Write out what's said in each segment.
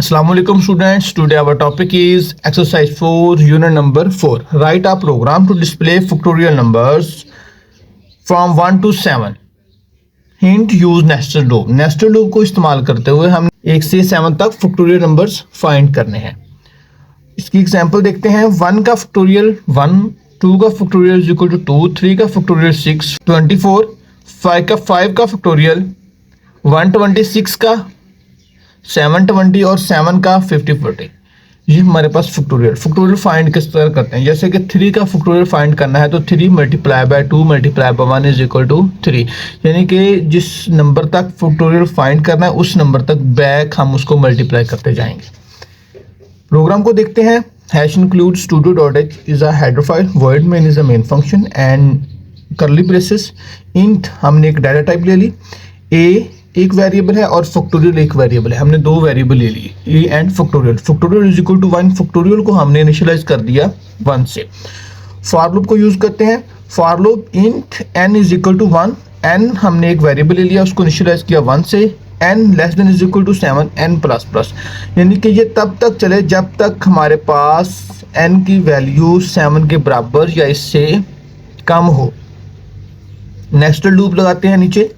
Assalamualaikum students. Today our topic is exercise 4 unit number 4. Write a program to display factorial numbers from 1 to 7. Hint use nested loop. Nested loop को इस्तेमाल करते हुए हम 1 से 7 तक factorial numbers find करने हैं। इसकी एग्जांपल देखते हैं। 1 का फैक्टोरियल 1, 2 का फैक्टोरियल इज इक्वल टू 2, 3 का फैक्टोरियल 6, 24, 5 का फैक्टोरियल 126 का 720 और 7 का 5040। ये हमारे पास फैक्टोरियल फाइंड किस तरह करते हैं। जैसे कि 3 का फैक्टोरियल फाइंड करना है तो 3 multiply by 2 multiply by 1 is equal to 3, यानी कि जिस नंबर तक फैक्टोरियल फाइंड करना है उस नंबर तक बैक हम उसको मल्टीप्लाई करते जाएंगे। प्रोग्राम को देखते हैं। Hash include studio.h is a header file, void main is a main function and करली ब्रेसेस इंट हमने एक डाटा टाइप ले ली, ए एक वेरिएबल है और फैक्टोरियल एक वेरिएबल है। हमने 2 वेरिएबल ले लिए, a and factorial. Factorial is equal to 1, factorial को हमने इनिशियलाइज कर दिया 1 से। फॉर लूप को यूज करते हैं। For loop int n is equal to 1, n हमने एक वेरिएबल ले लिया, उसको इनिशियलाइज किया 1 से, n less than is equal to 7, n plus plus, यानी कि ये तब तक चले जब तक हमारे पास n की वैल्यू 7 के बराबर या इससे कम हो। नेस्टेड लूप लगाते हैं नीचे।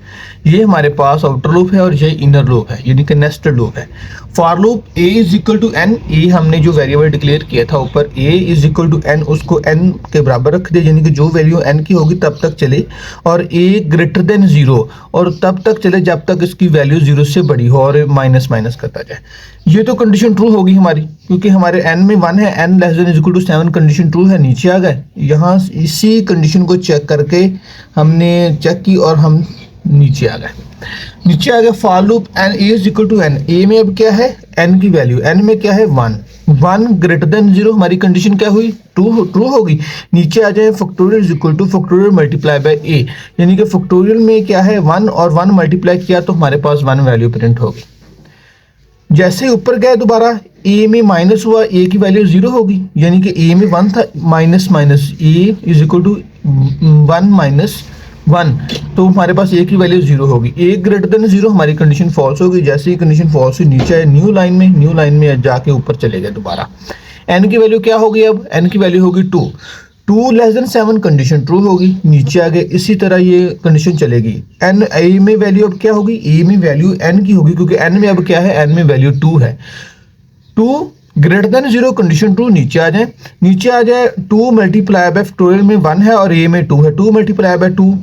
ये हमारे पास आउटर लूप है और ये इनर लूप है, यानी कि नेस्टेड लूप है। For loop a is equal to n, ए हमने जो वेरिएबल डिक्लेयर किया था ऊपर a is equal to n, उसको n के बराबर रख दे, यानी कि जो वैल्यू n की होगी तब तक चले, और a ग्रेटर देन 0 और तब तक चले जब तक इसकी वैल्यू 0 से बड़ी हो और माइनस माइनस करता जाए। ये तो कंडीशन ट्रू होगी हमारी, क्योंकि हमारे n में 1 है, n less than is equal to 7 condition true है। नीचे आ गए, यहाँ इसी कंडीशन को चेक करके हमने चेक की और हम नीचे आ गए। नीचे आ गया for loop n is equal to n, a में अब क्या है n की वैल्यू, n में क्या है 1 ग्रेटर देन 0, हमारी कंडीशन क्या हुई ट्रू होगी। नीचे आ जाए factorial is equal two factorial multiply by a, यानी कि फैक्टोरियल में क्या है 1 और 1 मल्टीप्लाई किया तो हमारे पास 1 वैल्यू प्रिंट होगी। जैसे ऊपर गए दोबारा a में माइनस हुआ, a की वैल्यू 0 होगी, यानी कि a में 1 था, minus minus a is equal to 1 minus 1, तो हमारे पास a की वैल्यू 0 होगी। a ग्रेटर देन 0 हमारी कंडीशन फॉल्स होगी। जैसे ही कंडीशन फॉल्स हुई नीचे आए न्यू लाइन में जाके ऊपर चले गए दोबारा। n की वैल्यू क्या होगी, अब n की वैल्यू होगी 2 लेस देन 7 कंडीशन ट्रू होगी। नीचे आ गए, इसी तरह ये कंडीशन चलेगी। n a में वैल्यू अब क्या होगी, a में वैल्यू n की होगी, क्योंकि n में अब क्या है, n में वैल्यू 2 है। 2 ग्रेटर देन 0 कंडीशन ट्रू। नीचे आ जाए 2 मल्टीप्लाई बाय फैक्टोरियल में 1 है और a में 2 है, 2 मल्टीप्लाई बाय 2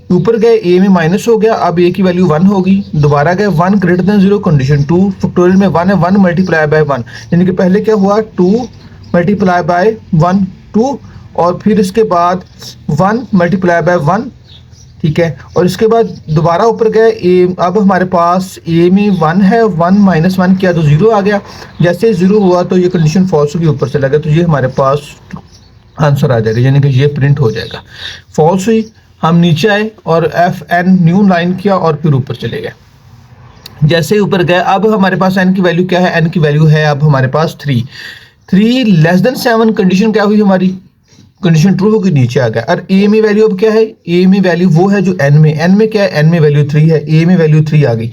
ऊपर गए a में माइनस हो गया, अब a की वैल्यू 1 होगी। दोबारा गए 1 ग्रेटर देन 0 कंडीशन 2, फैक्टोरियल में 1 है, 1 मल्टीप्लाई बाय 1, यानी कि पहले क्या हुआ 2 मल्टीप्लाई बाय 1 2, और फिर इसके बाद 1 मल्टीप्लाई बाय 1, ठीक है, और इसके बाद दोबारा ऊपर गए a, अब हमारे पास a में 1 है, 1 माइनस 1 किया तो 0 आ गया। जैसे 0 हुआ तो ये कंडीशन फॉल्स होगी, ऊपर चला गया, तो ये हमारे पास आंसर आ जाएगा, यानी कि ये प्रिंट हो जाएगा। फॉल्स हुई, हम नीचे आए और fn न्यू लाइन किया और फिर ऊपर चले गए। जैसे ऊपर गए अब हमारे पास n की वैल्यू क्या है, n की वैल्यू है अब हमारे पास 3 लेस देन 7 कंडीशन क्या हुई हमारी, कंडीशन ट्रू होगी। नीचे आ गया और a में वैल्यू अब क्या है, a में वैल्यू वो है जो n में क्या है, n में वैल्यू 3 है, a में वैल्यू 3 आ गई।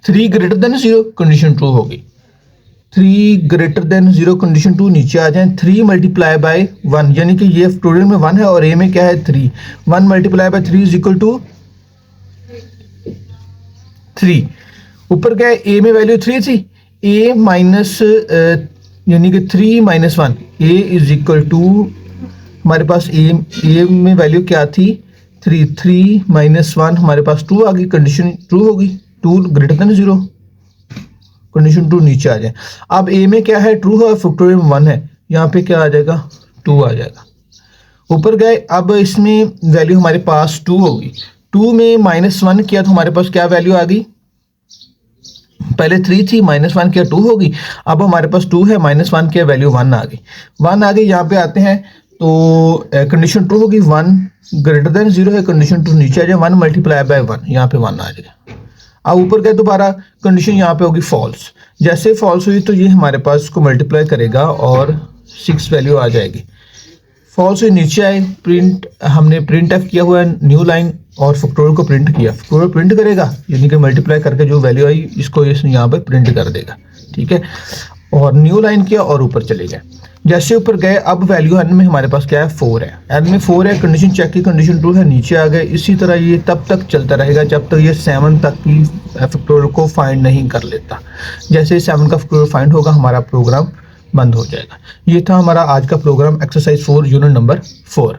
3 ग्रेटर देन 0 कंडीशन ट्रू होगी। 3 ग्रेटर देन 0 कंडीशन 2। नीचे आ जाए 3 मल्टीप्लाई बाय 1, यानी कि ये फैक्टोरियल में 1 है और a में क्या है 3, 1 multiply by 3 is equal to 3। ऊपर गए a में वैल्यू 3 थी, a माइनस यानी कि 3 minus 1, a is equal to हमारे पास a में वैल्यू क्या थी 3 माइनस 1 हमारे पास 2 आ गई, कंडीशन ट्रू होगी। 2 ग्रेटर देन 0 कंडीशन 2। नीचे आ जाए अब a में क्या है ट्रू है, फैक्टोरियल में 1 है, यहाँ पे क्या आ जाएगा 2 आ जाएगा। ऊपर गए अब इसमें वैल्यू हमारे पास 2 होगी, 2 में माइनस 1 किया तो हमारे पास क्या वैल्यू आ गई, पहले 3 थी माइनस 1 किया 2 होगी, अब हमारे पास 2 है, माइनस 1 किया वैल्यू 1 आ गई। यहाँ पे आते हैं तो कंडीशन ट्रू होगी। 1 ग्रेटर देन 0 है, कंडीशन ट्रू। नीचे आ जाए 1 मल्टीप्लाई बाय 1, यहाँ पे 1 आ जाएगा। अब ऊपर गए दोबारा कंडीशन यहाँ पे होगी फॉल्स। जैसे फॉल्स हुई तो ये हमारे पास इसको मल्टीप्लाई करेगा और 6 वैल्यू आ जाएगी। फॉल्स हुई, नीचे आए, प्रिंट हमने प्रिंट एफ किया हुआ है न्यू लाइन और फैक्टोरियल को प्रिंट किया। फैक्टोरियल प्रिंट करेगा यानी कि मल्टीप्लाई करके जो वैल्यू आई इसको यहाँ पे प्रिंट कर देगा। ठीक है, और न्यू लाइन किया और ऊपर चले गए। जैसे ऊपर गए अब वैल्यू एन में हमारे पास क्या है 4 है, एन में 4 है, कंडीशन चेक की, कंडीशन ट्रू है, नीचे आ गए। इसी तरह ये तब तक चलता रहेगा जब तक ये 7 तक की फैक्टोरियल को फाइंड नहीं कर लेता। जैसे 7 का फैक्टोरियल फाइंड होगा हमारा प्रोग्राम बंद हो जाएगा। ये था हमारा आज का प्रोग्राम एक्सरसाइज 4 यूनिट नंबर 4।